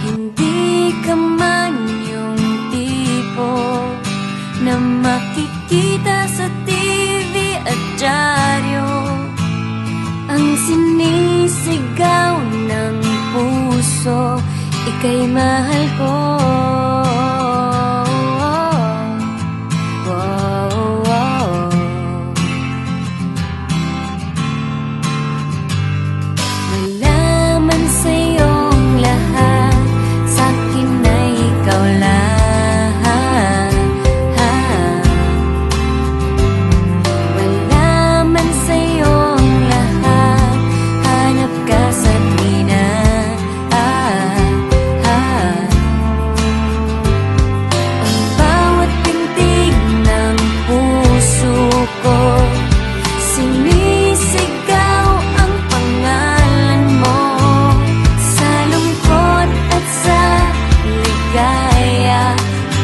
Hindi ka man yung tipo na makikita sa TV at dyaryo, ang sinisigaw ng puso, ika'y mahal ko.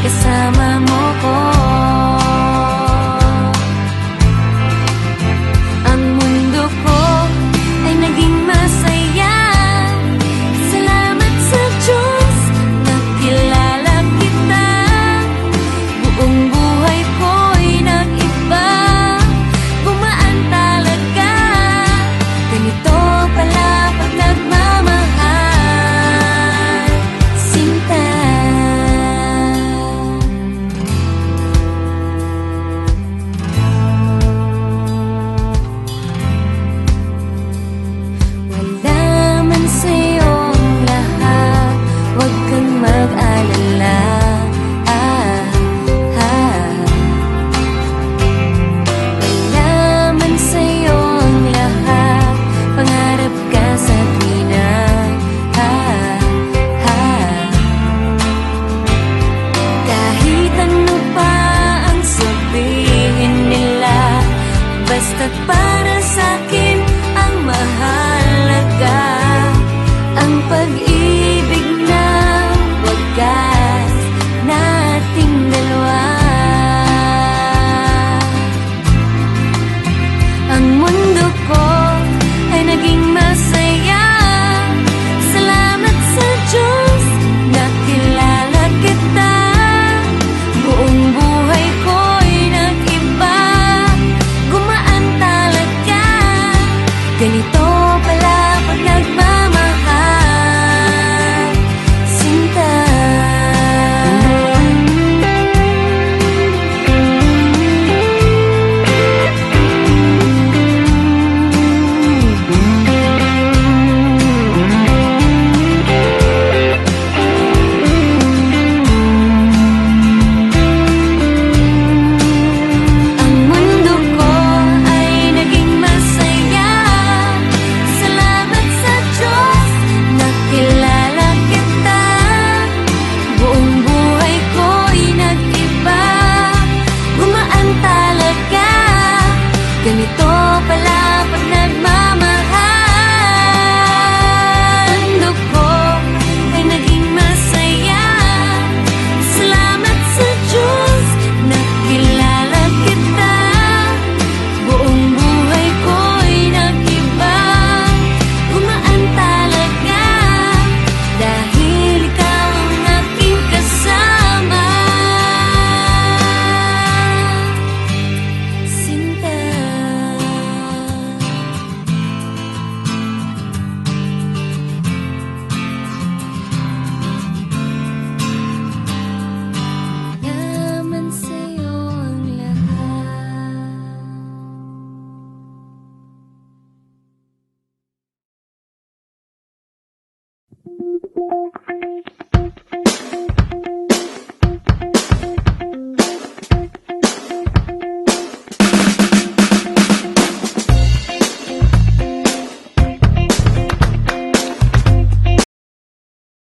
Kasama mo ko, ang mundo ko ay naging masaya. Salamat sa Diyos, nakilala kita. Buong buhay ko'y nag-iba, gumaan talaga. Ganito pala pag nagmamahal, sinta. Basta't para sa'kin ang mahalaga, ang pag-ibig na wagas nating dalawa. Ang mundo ko ay naging masaya. Salamat sa Diyos, nakilala kita. Buong buhay ko'y nag-iba, ganito pala pag nagmamahal, sinta. Ang mundo ko ay naging masaya. Nakilala kita, buong buhay ko'y nag-iba, gumaan talaga. Ganito pala pag nagmamahal, mundo ko ay naging masaya. Salamat sa Diyos, nakilala kita. Buong buhay ko'y nag-iba, gumaan talaga. Dahil ikaw ang aking kasama, sinta. Naman sa'yo ang lahat.